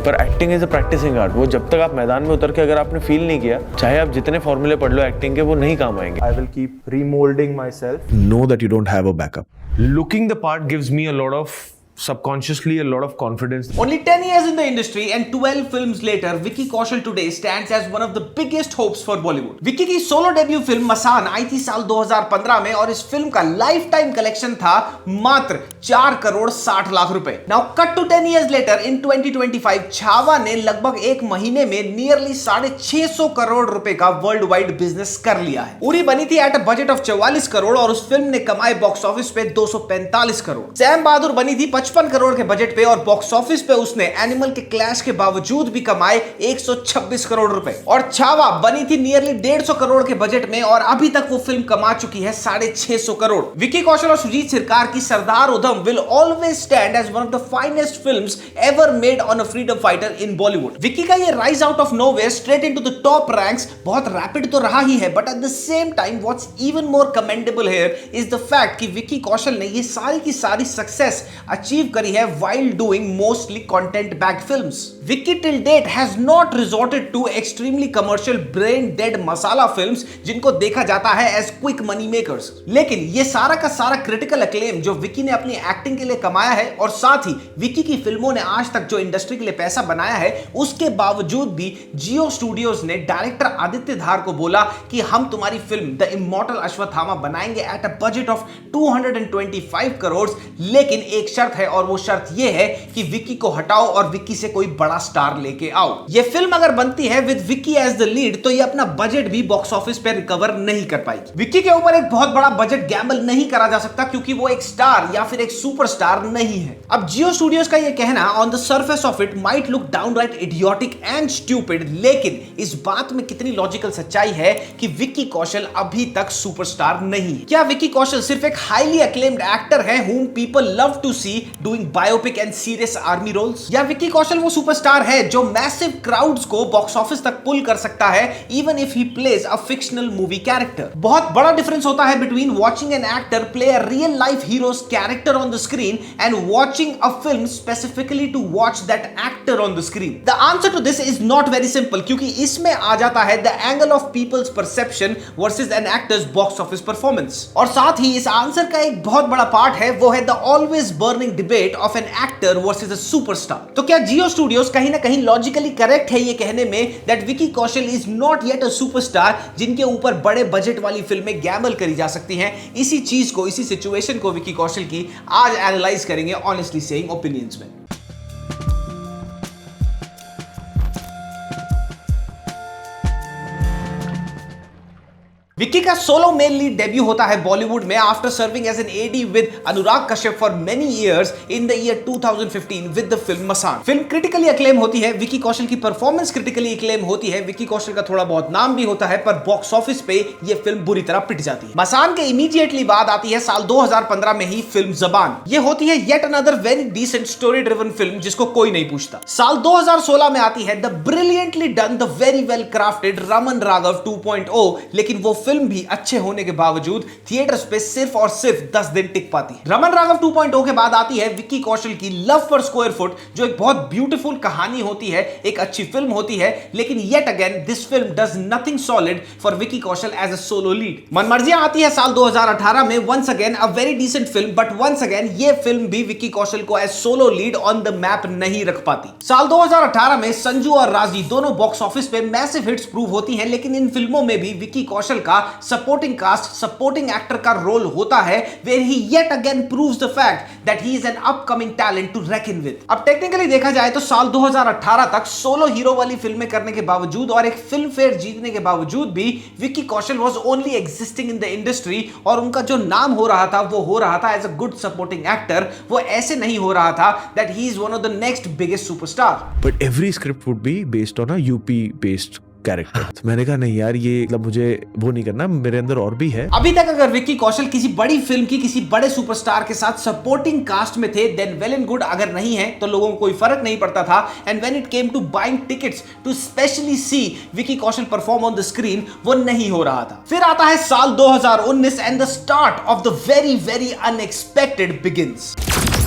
पर acting is a practicing art. वो जब तक आप मैदान में उतर के अगर आपने फील नहीं किया, चाहे आप जितने फॉर्मूले पढ़ लो एक्टिंग के, वो नहीं काम आएंगे। I will keep remolding myself. Know that you don't have a backup. Looking the part gives me a lot of subconsciously a lot of confidence. Only 10 years in the industry and 12 films later, Vicky Kaushal today stands as one of the biggest hopes for Bollywood. Vicky की solo debut film मसान आई थी साल 2015 में और इस film का life time collection था मात्र 4 करोड़ 60 लाख रुपए। Now cut to 10 years later in 2025, Chhaava ने लगभग एक महीने में नियरली 650 करोड़ रुपए का वर्ल्ड वाइड बिजनेस कर लिया है। उरी बनी थी at a budget of 44 crore और उस फिल्म ने कमाए बॉक्स ऑफिस पे 245 करोड़। सैम बहादुर बनी थी 55 करोड़ के बजट पे और बॉक्स ऑफिस पे उसने एनिमल के क्लैश के बावजूद भी कमाए 126 करोड़ रुपए। और छावा बनी थी नियरली 150 करोड़ के बजट में और अभी तक वो फिल्म कमा चुकी है 650 करोड़। विकी कौशल और सुजीत सिरकार की Sardar Udham will always stand as one of the finest films ever made on a freedom fighter in Bollywood. Vicky का ये rise out of nowhere straight into the top ranks बहुत रैपिड तो रहा ही है, but at the same time what's even more commendable here is the fact कि विकी कौशल ने ये सारी की सारी सक्सेस अचीव करी है while doing mostly content backed films. Vicky till date has not resorted to extremely commercial brain dead masala films जिनको देखा जाता है as quick money makers. लेकिन ये सारा का सारा critical acclaim जो विकी ने अपनी एक्टिंग के लिए कमाया है और साथ ही विकी की फिल्मों ने आज तक जो इंडस्ट्री के लिए पैसा बनाया है, उसके बावजूद भी जियो स्टूडियोज ने डायरेक्टर आदित्य धार को बोला कि हम तुम्हारी फिल्म द इमॉर्टल अश्वत्थामा बनाएंगे at a budget of 225 crore, लेकिन एक शर्त है और वो शर्त ये है कि विकी को हटाओ और विकी से कोई बड़ा स्टार लेके आओ। ये फिल्म अगर बनती है with Vicky as the lead तो ये अपना बजट भी बॉक्स ऑफिस पे रिकवर नहीं कर पाएगी। विकी के ऊपर एक बहुत बड़ा बजट गैम्बल नहीं करा जा सकता क्योंकि वो एक स्टार या फिर एक सुपरस्टार नहीं है। अब जियो स्टूडियोज का ये कहना on the surface of it might look downright idiotic and stupid, लेकिन इस बात में कितनी लॉजिकल सच्चाई है कि विकी कौशल अभी तक सुपरस्टार नहीं है। क्या विकी कौशल सिर्फ एक हाईली अक्लेम्ड एक्टर है whom people love to see doing biopic and serious army roles, या विकी कौशल वो सुपरस्टार है जो मैसिव क्राउड्स को बॉक्स ऑफिस तक पुल कर सकता है even if he plays a fictional movie character? बहुत बड़ा डिफरेंस होता है between watching an actor play a real life heroes character on the screen and watching a film specifically to watch that actor on the screen. The answer to this is not very simple क्योंकि इसमें आ जाता है the angle of people's perception versus an actor's box office performance. और साथ ही इस answer का एक बहुत बड़ा पार्ट है, वो है the always burning debate of an actor versus a superstar. तो क्या जियो स्टूडियोज कहीं ना कहीं लॉजिकली करेक्ट है ये कहने में that Vicky Kaushal is not yet a superstar जिनके ऊपर बड़े बजट वाली फिल्में गैम्बल करी जा सकती हैं? इसी चीज को, इसी सिचुएशन को विकी कौशल की आज एनालाइज करेंगे ऑनेस्टली सेइंग ओपिनियंस में। विक्की का सोलो मेल लीड डेब्यू होता है बॉलीवुड में after serving as an AD with Anurag Kashyap for many years in the year 2015 with the film Masaan. Film critically acclaim होती है, विक्की कौशल की परफॉर्मेंस क्रिटिकली अक्लेम होती है, विक्की कौशल का थोड़ा बहुत नाम भी होता है, पर बॉक्स ऑफिस पे ये फिल्म बुरी तरह पिट जाती है। मसान के इमीडिएटली बाद आती है साल 2015 में ही फिल्म जबान। ये होती है yet another very decent story driven film जिसको कोई नहीं पूछता। साल 2016 में आती है the brilliantly done, the very well crafted Raman Raghav 2.0, लेकिन वो फिल्म भी अच्छे होने के बावजूद थिएटर्स पे सिर्फ और सिर्फ 10 दिन टिक पाती है। रमन राघव 2.0 के बाद आती है विक्की कौशल की लव पर स्क्वायर फुट, जो एक बहुत ब्यूटीफुल कहानी होती है, एक अच्छी फिल्म होती है, लेकिन yet again this film does nothing solid for Vicky Kaushal as a solo lead. Manmarziyaan आती है साल 2018 में, once again a very decent film, but once again ये फिल्म भी विक्की कौशल को as solo lead on the map नहीं रख पाती। साल 2018 में संजू और राजी दोनों बॉक्स ऑफिस पे मैसिव हिट्स प्रूव होती हैं, लेकिन इन फिल्मों में भी विक्की कौशल का सपोर्टिंग कास्ट, सपोर्टिंग एक्टर का रोल होता है where he yet again proves the fact that he is an upcoming talent to reckon with. अब टेक्निकली देखा जाए तो साल 2018 तक सोलो हीरो वाली फिल्में करने के बावजूद और एक फिल्म फेयर जीतने के बावजूद भी Vicky Kaushal was only existing in the industry, और उनका जो नाम हो रहा था वो हो रहा था as a good supporting actor, वो ऐसे नहीं हो रहा था that he is one of the next biggest superstar. But every script would be based on a UP based character. तो मैंने कहा नहीं यार, ये मतलब मुझे वो नहीं करना, मेरे अंदर और भी है। अभी तक अगर विक्की कौशल किसी बड़ी फिल्म की किसी बड़े सुपरस्टार के साथ सपोर्टिंग कास्ट में थे देन वेल एंड गुड, अगर नहीं है तो लोगों को कोई फर्क नहीं पड़ता था। And when it came to buying tickets to specially see Vicky Kaushal perform on the screen, वो नहीं हो रहा था। फिर आता है साल 2019 and the start of the very very unexpected begins.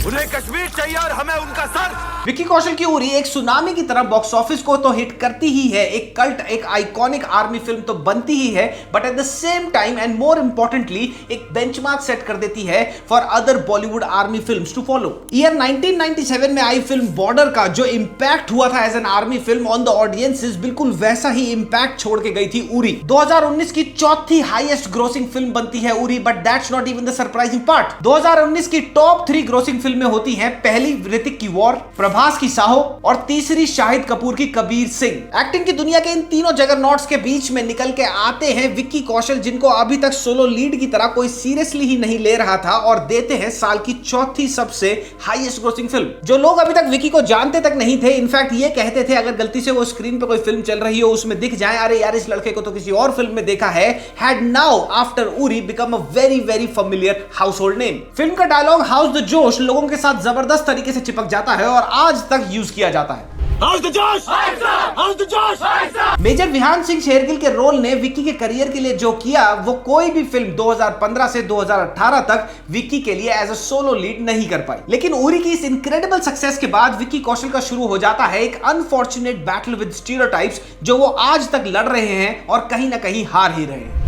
उन्हें कश्मीर चाहिए और हमें उनका सर। विक्की कौशल की उरी एक सुनामी की तरह बॉक्स ऑफिस को तो हिट करती ही है, एक कल्ट, एक आइकॉनिक आर्मी फिल्म तो बनती ही है, but at the same time and more importantly एक बेंचमार्क सेट कर देती है for other Bollywood army films to follow. Year 1997 में आई फिल्म बॉर्डर का जो इंपैक्ट हुआ था as an army film on the audiences, बिल्कुल वैसा ही इंपैक्ट छोड़ के गई थी उरी। 2019 की चौथी हाईएस्ट ग्रोसिंग फिल्म बनती है Uri, but that's not even the surprising part. 2019 की टॉप 3 ग्रोसिंग फिल्में होती हैं, पहली ऋतिक की वॉर, प्रभास की साहो और तीसरी शाहिद कपूर की कबीर सिंह। एक्टिंग की दुनिया के इन तीनों जगरनॉट्स के बीच में निकल के आते हैं विक्की कौशल, जिनको अभी तक सोलो लीड की तरह कोई सीरियसली ही नहीं ले रहा था, और देते हैं साल की चौथी सबसे हाईएस्ट ग्रोसिंग फिल्म। जो लोग अभी तक विक्की को जानते तक नहीं थे, इनफैक्ट ये कहते थे अगर गलती से वो स्क्रीन पे कोई फिल्म चल रही हो उसमें दिख जाए, अरे यार इस लड़के को तो किसी और फिल्म में देखा है, had now after Uri become a very very familiar household name. Film का डायलॉग हाउस द जोश लोगों के साथ जबरदस्त तरीके से चिपक जाता है और आज तक यूज किया जाता है। मेजर विहान सिंह शेरगिल के रोल ने विक्की के करियर के लिए जो किया, वो कोई भी फिल्म 2015 से 2018 तक विक्की के लिए एज अ सोलो लीड नहीं कर पाई। लेकिन उरी की इस इनक्रेडिबल सक्सेस के बाद विक्की कौशल का शुरू हो जाता है एक अनफॉर्चुनेट बैटल विद स्टीरियोटाइप्स, जो वो आज तक लड़ रहे हैं और कहीं ना कहीं हार ही रहे हैं।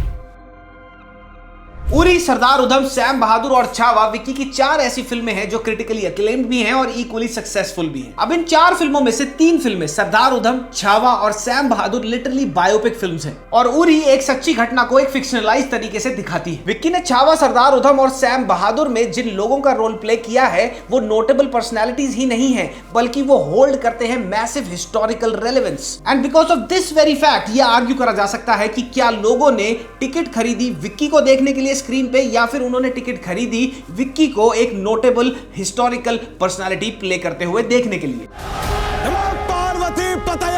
उरी, सरदार उधम, सैम बहादुर और छावा विक्की की 4 ऐसी फिल्में हैं जो क्रिटिकली अक्लेम्ड भी हैं और इक्वली सक्सेसफुल भी हैं। अब इन 4 फिल्मों में से 3 फिल्में सरदार उधम, छावा और सैम बहादुर लिटरली बायोपिक फिल्म्स हैं, और उरी एक सच्ची घटना को एक फिक्शनलाइज तरीके से दिखाती है। विक्की ने छावा, सरदार उधम और सैम बहादुर में जिन लोगों का रोल प्ले किया है वो नोटेबल पर्सनैलिटीज ही नहीं है, बल्कि वो होल्ड करते हैं massive historical relevance. And because of this very fact ये आर्ग्यू करा जा सकता है कि क्या लोगों ने टिकट खरीदी विक्की को देखने के लिए स्क्रीन पे, या फिर उन्होंने टिकट खरीदी विक्की को एक नोटेबल हिस्टोरिकल पर्सनालिटी प्ले करते हुए देखने के लिए। पार्वती पतये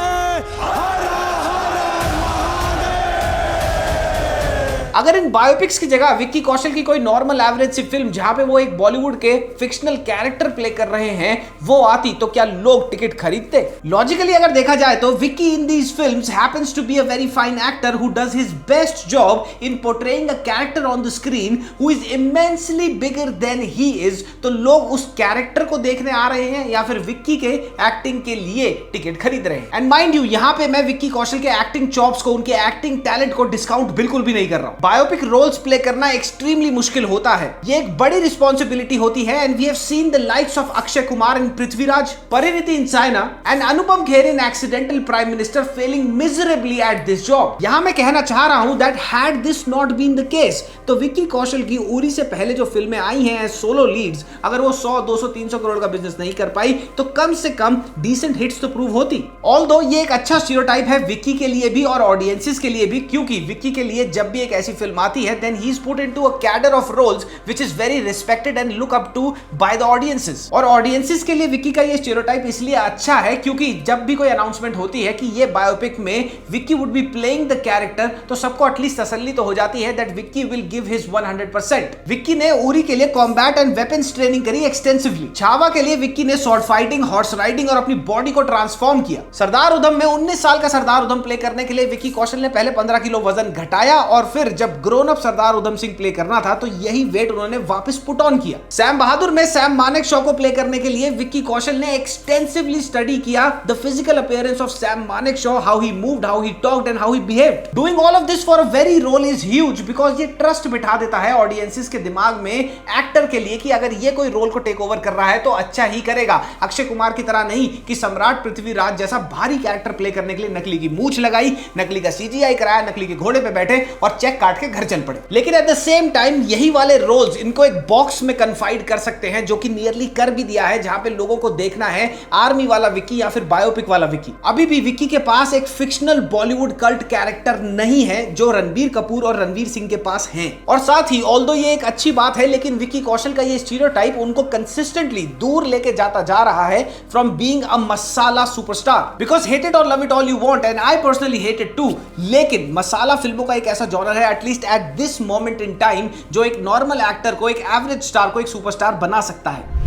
अगर इन बायोपिक्स की जगह विक्की कौशल की कोई नॉर्मल एवरेज सी फिल्म जहां पे वो एक बॉलीवुड के फिक्शनल कैरेक्टर प्ले कर रहे हैं वो आती, तो क्या लोग टिकट खरीदते? लॉजिकली अगर देखा जाए तो Vicky in these films happens to be a very fine actor who does his best job in portraying a character on the screen who is immensely bigger than he is. तो लोग उस character को देखने आ रहे हैं या फिर विक्की के एक्टिंग के लिए टिकट खरीद रहे हैं। एंड माइंड यू, यहां पे मैं विक्की कौशल के एक्टिंग चॉप्स को, उनके एक्टिंग टैलेंट को डिस्काउंट बिल्कुल भी नहीं कर रहा हूं। बायोपिक रोल्स प्ले करना एक्सट्रीमली मुश्किल होता है, ये एक बड़ी रिस्पॉन्सिबिलिटी होती है, and we have seen the likes of Akshay Kumar in Prithviraj, Parineeti in China and Anupam Kher in Accidental Prime Minister failing miserably at this job. यहां मैं कहना चाह रहा हूं that had this not been the case, तो विक्की कौशल की उरी से पहले जो फिल्में आई हैं एज सोलो लीड्स, अगर वो 100, 200, 300 करोड़ का बिजनेस नहीं कर पाई तो कम से कम डिसेंट हिट्स तो प्रूव होती। ऑल्दो ये एक अच्छा स्टीरियोटाइप है विक्की के लिए भी और ऑडियंसेस के लिए भी, क्योंकि विक्की के लिए जब भी एक ऐसी फिल्म आती है then he is put into a cadre of roles which is very respected and look up to by the audiences। और audiences के लिए विक्की का ये स्टीरियोटाइप इसलिए अच्छा है क्योंकि जब भी कोई अनाउंसमेंट होती है कि ये बायोपिक में Vicky would be playing the character, तो सबको एटलीस्ट तसल्ली तो हो जाती है that Vicky will give his 100%। Vicky ने उरी के लिए कॉम्बैट एंड वेपन्स ट्रेनिंग करी एक्सटेंसिवली। छावा के लिए विक्की ने स्वॉर्ड फाइटिंग, हॉर्स राइडिंग और अपनी बॉडी को ट्रांसफॉर्म किया। सरदार उधम में 19 साल का सरदार उधम प्ले करने के लिए विक्की कौशल ने पहले 15 किलो वजन घटाया और फिर जब grown up Sardar Udham Singh play करना था तो यही वेट उन्होंने वापस पुट ऑन किया। सैम बहादुर में सैम मानेकशॉ को प्ले करने के लिए विक्की कौशल ने एक्सटेंसिवली स्टडी किया the physical appearance of Sam Manekshaw, how he moved, how he talked and how he behaved. Doing all of this for a very role is huge because ये trust बिठा देता है ऑडियंसेस के दिमाग में एक्टर के लिए कि अगर ये कोई रोल को टेक ओवर कर रहा है तो अच्छा ही करेगा। अक्षय कुमार की तरह नहीं कि सम्राट पृथ्वीराज जैसा भारी कैरेक्टर प्ले करने के लिए नकली की मूंछ लगाई, नकली का सीजीआई कराया, नकली के घोड़े पे बैठे और चेक काट के घर चल पड़े। लेकिन एट द सेम टाइम यही वाले रोल्स इनको एक बॉक्स में कन्फाइड कर सकते हैं, जो कि नियरली कर भी दिया है, जहां पे लोगों को देखना है आर्मी वाला विक्की या फिर बायोपिक वाला विक्की। अभी भी विक्की के पास एक फिक्शनल बॉलीवुड कल्ट कैरेक्टर नहीं है जो रणबीर कपूर और रणवीर सिंह के पास हैं। और साथ ही ऑल्दो ये एक अच्छी बात है, लेकिन विक्की कौशल का ये स्टीरियोटाइप उनको कंसिस्टेंटली दूर लेके जाता जा रहा है from being a masala superstar. Because hate it और love it all you want and I personally hate it too, लेकिन मसाला फिल्मों का एक ऐसा जॉनर है at least at this moment in time जो एक नॉर्मल एक्टर को, एक एवरेज स्टार को एक सुपरस्टार बना सकता है।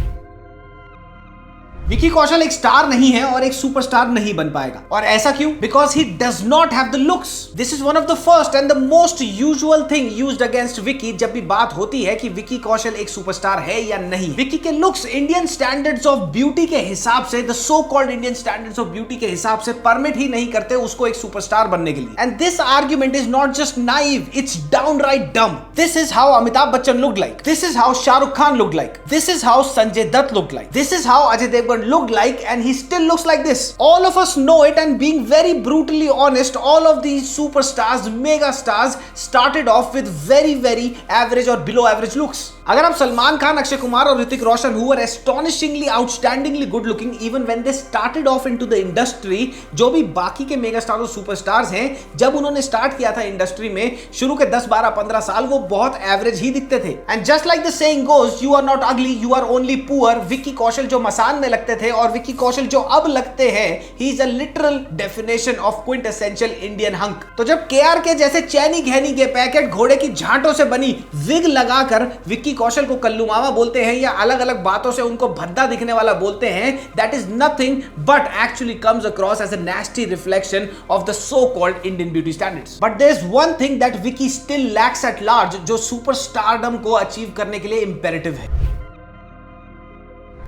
विकी कौशल एक स्टार नहीं है और एक सुपरस्टार नहीं बन पाएगा। और ऐसा क्यों? Because he does not have the looks. This is one of the first and the most usual thing used against Vicky जब भी बात होती है कि विकी कौशल एक सुपरस्टार है या नहीं। विकी के looks Indian standards of beauty के हिसाब से, the so called Indian standards of beauty के हिसाब से परमिट ही नहीं करते उसको एक सुपरस्टार बनने के लिए। And this argument is not just naive, it's downright dumb. This is how Amitabh Bachchan looked like, this is how Shahrukh Khan looked like, this is how Sanjay Dutt looked like, this is how Ajay Devgan looked like, and he still looks like this. All of us know it, and being very brutally honest, all of these superstars, mega stars started off with very average or below average looks. अगर आप सलमान खान, अक्षय कुमार और Hrithik Roshan who were astonishingly, outstandingly good looking even when they started off into the industry, जो भी बाकी के mega star और superstars हैं, जब उन्होंने स्टार्ट किया था इंडस्ट्री में शुरू के 10, 12, 15 साल, वो बहुत एवरेज ही दिखते थे। And just like the saying goes, you are not ugly, you are only poor. Vicky Kaushal जो मसान में लगते थे और विकी कौशल जो अब लगते हैं, he is a literal definition of quintessential Indian hunk. तो जब केआर के जैसे चैनी घैनी के पैकेट घोड़े की झांटों से बनी विग लगाकर विक्की कौशल को कल्लू मामा बोलते हैं या अलग अलग बातों से उनको भद्दा दिखने वाला बोलते हैं, that is nothing but actually comes across as a nasty reflection of the so called Indian beauty standards. But there is one thing that Vicky still lacks at large, जो सुपरस्टारडम को अचीव करने के लिए इंपेरेटिव है।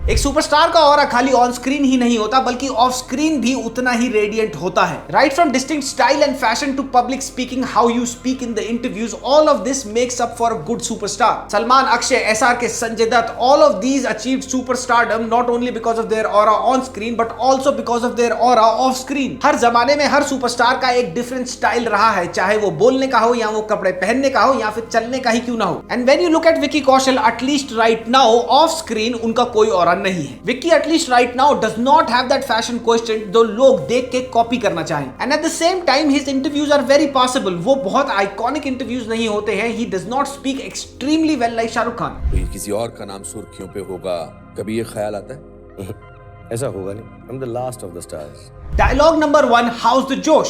एक superstar का aura खाली on screen ही नहीं होता बल्कि ऑफ स्क्रीन भी उतना ही रेडिएंट होता है। Right from distinct style and fashion to public speaking, how you speak in the interviews, all of this makes up for a good superstar. Salman, Akshay, SRK, Sanjay Dutt, all of these achieved superstardom not only because of their aura on screen but also because of their aura off screen. हर जमाने में हर superstar का एक different style रहा है, चाहे वो बोलने का हो या वो कपड़े पहनने का हो या फिर चलने का ही क्यों ना हो। And when you look at Vicky Kaushal, at least right now off screen उनका कोई ऑरा नहीं है। Vicky at least right now does not have that fashion question जो लोग देख के कॉपी करना चाहें। And at the same time his interviews are very possible. वो बहुत आइकॉनिक इंटरव्यूज नहीं होते हैं। He does not speak extremely well like Shahrukh Khan. कोई किसी और का नाम सुर्खियों पे होगा, कभी ये ख्याल आता है? ऐसा होगा नहीं। I'm the last of the stars. Dialogue number 1, how's the josh.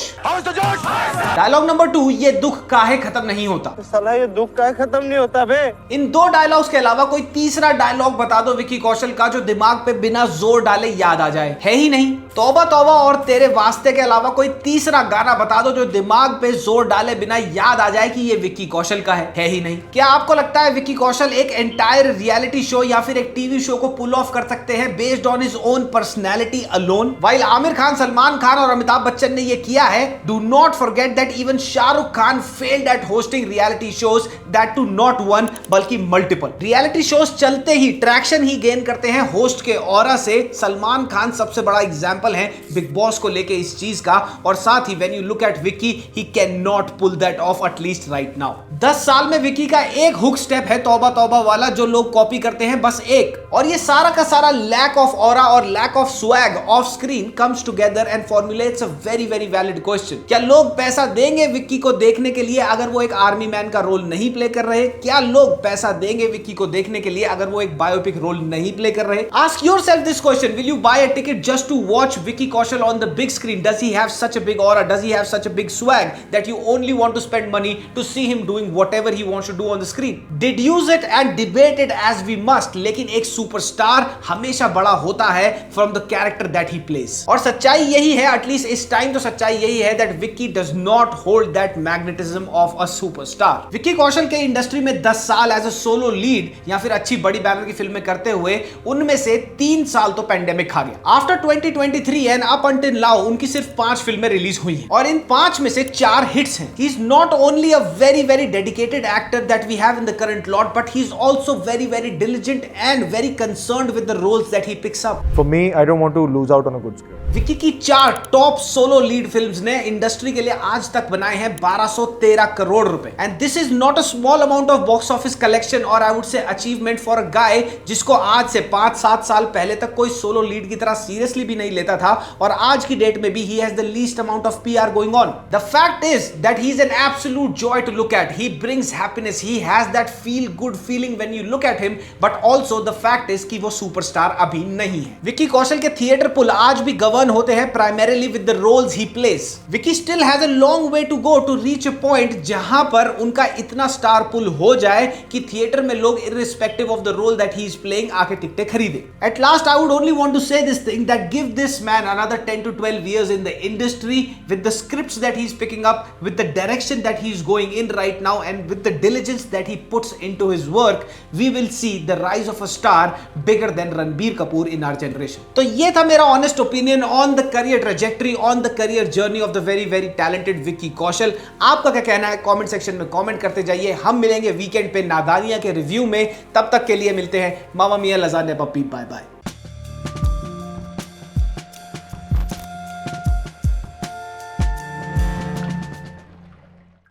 Dialogue number 2, ये दुख काहे खत्म नहीं होता। साला ये दुख काहे खत्म नहीं होता बे। इन दो डायलॉग्स के अलावा कोई तीसरा डायलॉग बता दो विकी कौशल का जो दिमाग पे बिना जोर डाले याद आ जाए। है ही नहीं। तौबा तौबा और तेरे वास्ते के अलावा कोई तीसरा गाना बता दो जो दिमाग पे जोर डाले बिना याद आ जाए कि ये विकी कौशल का है ही नहीं। क्या आपको लगता है विकी कौशल एक एंटायर रियलिटी शो या फिर एक टीवी शो को पुल ऑफ कर सकते हैं based on his own personality alone? While Aamir Khan, Salman Khan और अमिताभ बच्चन ने ये किया है, do not forget that even Shahrukh Khan failed at hosting reality shows, that too not one बल्कि मल्टीपल। रियलिटी शोज चलते ही ट्रैक्शन ही गेन करते हैं होस्ट के ऑरा से। सलमान खान सबसे बड़ा एग्जांपल है बिग बॉस को लेके इस चीज का, और साथ ही when you look at Vicky, he can not pull that off at least right now. 10 साल में विकी का एक हुक स्टेप है तौबा तौबा वाला जो लोग कॉपी करते हैं, बस एक, और ये सारा का सारा लैक ऑफ ऑरा और lack of swag off screen comes together and formulates a very valid question. क्या लोग पैसा देंगे विक्की को देखने के लिए अगर वो एक आर्मी मैन का रोल नहीं प्ले कर रहे? क्या लोग पैसा देंगे विक्की को देखने के लिए अगर वो एक बायोपिक रोल नहीं प्ले कर रहे? Ask yourself this question. Will you buy a ticket just to watch Vicky Kaushal on the big screen? Does he have such a big aura? Does he have such a big swag that you only want to spend money to see him doing whatever he wants to do on the screen? Deduce it and debate it as we must. लेकिन एक superstar हमेशा बड़ा होता है from the character that he plays. और सच्चाई यही है, एटलीस्ट इस टाइम तो सच्चाई यही है that Vicky does not hold that magnetism of a superstar. Vicky Kaushal के इंडस्ट्री में 10 साल एज अ सोलो लीड या फिर अच्छी बड़ी बैनर की फिल्में करते हुए उनमें से 3 साल तो पैंडेमिक खा गया। After 2023 and up until now उनकी सिर्फ 5 फिल्में रिलीज हुई हैं और इन 5 में से 4 हिट्स हैं। He is not only a very dedicated actor that we have in the current lot, but he is also very diligent and very concerned with the roles that he picks up. For me, I don't want to lose out on a good script. Vicky की 4 top solo lead films ने industry के लिए आज तक बनाए हैं 1213 करोड़ रुपए, and this is not a small amount of box office collection और I would say achievement for a guy जिसको आज से 5-7 साल पहले तक कोई सोलो लीड की तरह सीरियसली भी नहीं लेता था, और आज की डेट में भी he has the least amount of PR going on. The fact is that he is an absolute joy to look at. He brings happiness, he has that feel good feeling when you look at him, but also the fact is कि वो superstar अभी नहीं है। विक्की विकी कौशल के theatre पुल आज भी govern होते हैं primarily with the roles he plays. Vicky still has a long way to go to reach a point जहां पर उनका इतना स्टार पुल हो जाए कि थिएटर में लोग irrespective of the role that he is playing आके टिकटें खरीदे। At last I would only want to say this thing that give this man another 10 to 12 years in the industry with the scripts that he's picking up, with the direction that he's going in right now, and with the diligence that he puts into his work, we will see the rise of a star bigger than Ranbir Kapoor in our generation. तो ये था मेरा honest opinion on the career trajectory, on the career journey of the very very talented Vicky Kaushal. आपका क्या कहना है comment section में comment करते जाइए। हम मिलेंगे वीकेंड पे नादानिया के रिव्यू में, तब तक के लिए मिलते हैं। मामा मियां लजानिया पप्पी, बाय बाय।